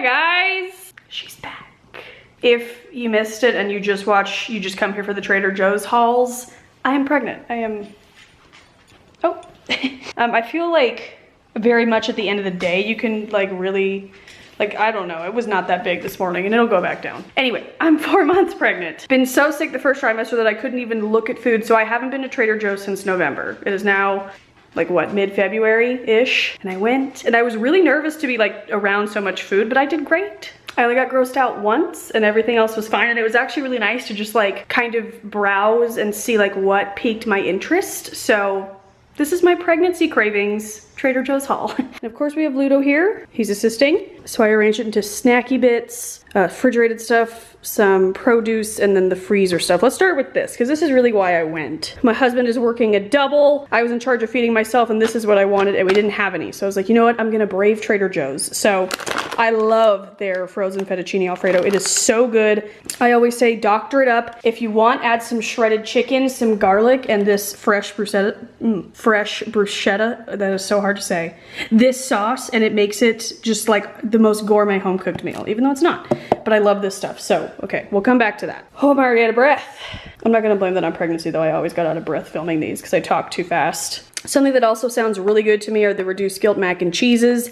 guys, she's back. If you missed it and you just come here for the Trader Joe's hauls, I am pregnant. I am, oh. I feel like very much at the end of the day, you can like really, like, I don't know, it was not that big this morning and it'll go back down. Anyway, I'm 4 months pregnant. Been so sick the first trimester that I couldn't even look at food, so I haven't been to Trader Joe's since November. It is now like what, mid-February-ish, and I went, and I was really nervous to be like around so much food, but I did great. I only got grossed out once and everything else was fine, and it was actually really nice to just like kind of browse and see like what piqued my interest. So this is my pregnancy cravings Trader Joe's haul. And of course we have Ludo here, he's assisting. So I arranged it into snacky bits, refrigerated stuff, some produce, and then the freezer stuff. Let's start with this, because this is really why I went. My husband is working a double. I was in charge of feeding myself, and this is what I wanted, and we didn't have any. So I was like, you know what, I'm gonna brave Trader Joe's. So I love their frozen fettuccine Alfredo. It is so good. I always say doctor it up. If you want, add some shredded chicken, some garlic, and this fresh bruschetta, that is so hard to say. This sauce, and it makes it just like the most gourmet home cooked meal, even though it's not. But I love this stuff. So, okay, we'll come back to that. Oh, I'm already out of breath. I'm not gonna blame that on pregnancy though. I always got out of breath filming these because I talk too fast. Something that also sounds really good to me are the reduced guilt mac and cheeses.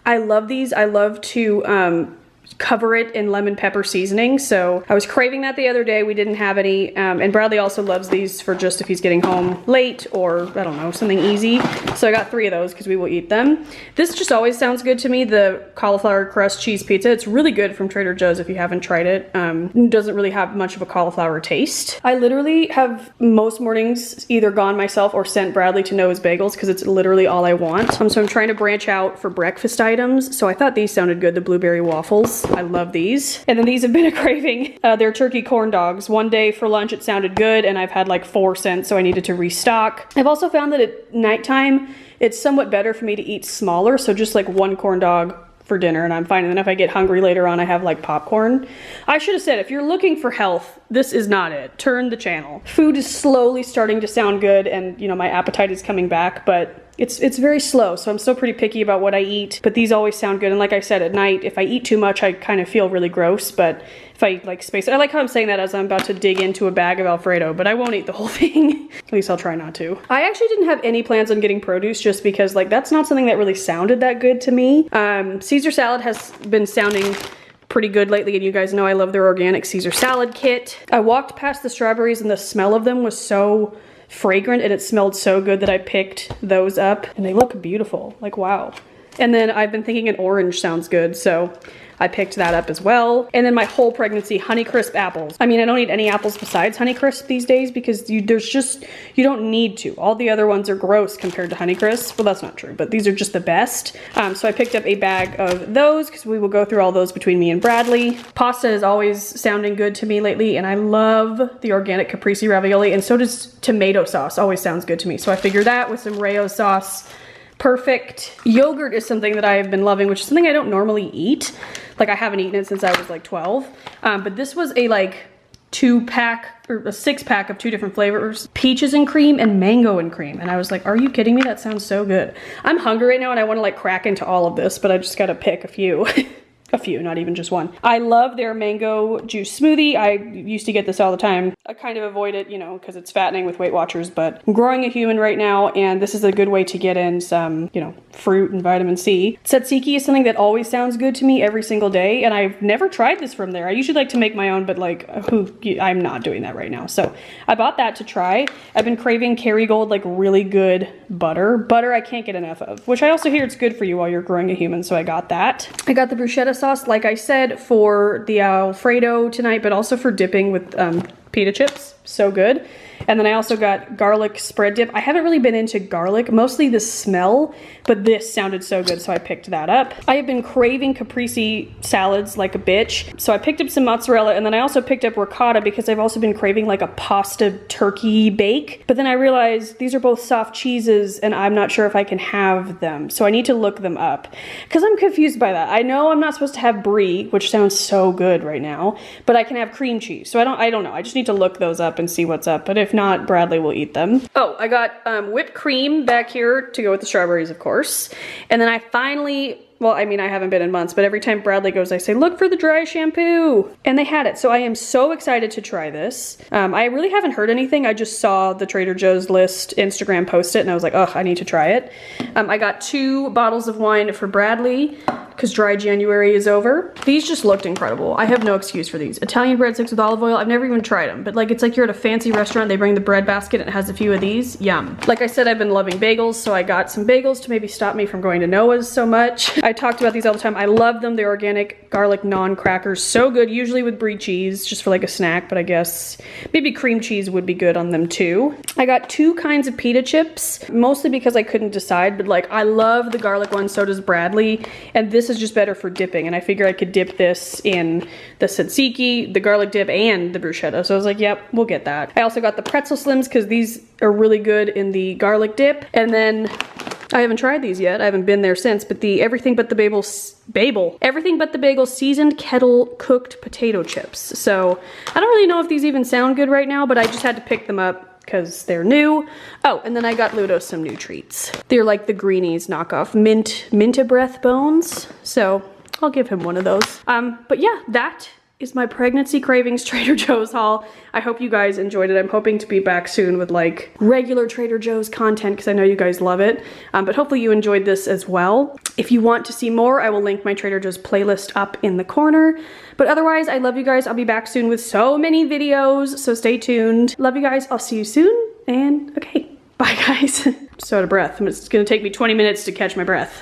I love these. I love to cover it in lemon pepper seasoning. So I was craving that the other day. We didn't have any. And Bradley also loves these for just if he's getting home late or I don't know, something easy. So I got 3 of those because we will eat them. This just always sounds good to me. The cauliflower crust cheese pizza. It's really good from Trader Joe's if you haven't tried it. It doesn't really have much of a cauliflower taste. I literally have most mornings either gone myself or sent Bradley to Noah's Bagels because it's literally all I want. So I'm trying to branch out for breakfast items. So I thought these sounded good, the blueberry waffles. I love these. And then these have been a craving. They're turkey corn dogs. One day for lunch it sounded good and I've had like 4 cents, so I needed to restock. I've also found that at nighttime it's somewhat better for me to eat smaller, so just like 1 corn dog for dinner and I'm fine. And then if I get hungry later on, I have like popcorn. I should have said, if you're looking for health, this is not it. Turn the channel. Food is slowly starting to sound good and you know, my appetite is coming back, but it's very slow, so I'm still pretty picky about what I eat, but these always sound good. And like I said, at night, if I eat too much, I kind of feel really gross, but if I like space it, I like how I'm saying that as I'm about to dig into a bag of Alfredo, but I won't eat the whole thing. At least I'll try not to. I actually didn't have any plans on getting produce just because like that's not something that really sounded that good to me. Caesar salad has been sounding pretty good lately, and you guys know I love their organic Caesar salad kit. I walked past the strawberries and the smell of them was so fragrant and it smelled so good that I picked those up and they look beautiful, like wow. And then I've been thinking an orange sounds good, so I picked that up as well. And then my whole pregnancy, Honeycrisp apples. I mean, I don't eat any apples besides Honeycrisp these days because you don't need to. All the other ones are gross compared to Honeycrisp. Well, that's not true, but these are just the best. So I picked up a bag of those because we will go through all those between me and Bradley. Pasta is always sounding good to me lately, and I love the organic Caprese ravioli, and so does tomato sauce. Always sounds good to me. So I figure that with some Rayo sauce, perfect. Yogurt is something that I have been loving, which is something I don't normally eat. Like I haven't eaten it since I was like 12. But this was a like 2-pack or a 6-pack of 2 different flavors, peaches and cream and mango and cream. And I was like, are you kidding me? That sounds so good. I'm hungry right now and I want to like crack into all of this, but I just got to pick a few. A few, not even just one. I love their mango juice smoothie. I used to get this all the time. I kind of avoid it, you know, because it's fattening with Weight Watchers, but I'm growing a human right now, and this is a good way to get in some, you know, fruit and vitamin C. Tzatziki is something that always sounds good to me every single day, and I've never tried this from there. I usually like to make my own, but like, I'm not doing that right now. So I bought that to try. I've been craving Kerrygold, like really good butter. Butter I can't get enough of, which I also hear it's good for you while you're growing a human, so I got that. I got the Bruschetta sauce, like I said, for the Alfredo tonight, but also for dipping with pita chips. So good. And then I also got garlic spread dip. I haven't really been into garlic, mostly the smell, but this sounded so good, so I picked that up. I have been craving Caprese salads like a bitch, so I picked up some mozzarella, and then I also picked up ricotta because I've also been craving like a pasta turkey bake. But then I realized these are both soft cheeses, and I'm not sure if I can have them, so I need to look them up because I'm confused by that. I know I'm not supposed to have brie, which sounds so good right now, but I can have cream cheese, so I don't know. I just need to look those up and see what's up, but if not, Bradley will eat them. Oh, I got whipped cream back here to go with the strawberries, of course. And then I finally well, I mean, I haven't been in months, but every time Bradley goes, I say, look for the dry shampoo. And they had it. So I am so excited to try this. I really haven't heard anything. I just saw the Trader Joe's list Instagram post it and I was like, oh, I need to try it. I got 2 bottles of wine for Bradley because dry January is over. These just looked incredible. I have no excuse for these. Italian breadsticks with olive oil. I've never even tried them, but like, it's like you're at a fancy restaurant, they bring the bread basket and it has a few of these. Yum. Like I said, I've been loving bagels, so I got some bagels to maybe stop me from going to Noah's so much. I talked about these all the time. I love them. They're organic garlic naan crackers. So good, usually with brie cheese, just for like a snack, but I guess maybe cream cheese would be good on them too. I got 2 kinds of pita chips, mostly because I couldn't decide, but like I love the garlic one, so does Bradley, and this is just better for dipping, and I figured I could dip this in the tzatziki, the garlic dip, and the bruschetta, so I was like, yep, we'll get that. I also got the pretzel slims because these are really good in the garlic dip, and then I haven't tried these yet. I haven't been there since, but the Everything But the Bagel seasoned kettle cooked potato chips. So I don't really know if these even sound good right now, but I just had to pick them up because they're new. Oh, and then I got Ludo some new treats. They're like the Greenies knockoff Minta Breath Bones. So I'll give him one of those. But yeah, that is my pregnancy cravings Trader Joe's haul. I hope you guys enjoyed it. I'm hoping to be back soon with like regular Trader Joe's content because I know you guys love it. But hopefully you enjoyed this as well. If you want to see more, I will link my Trader Joe's playlist up in the corner. But otherwise, I love you guys. I'll be back soon with so many videos, so stay tuned. Love you guys. I'll see you soon. And okay, bye guys. I'm so out of breath. It's gonna take me 20 minutes to catch my breath.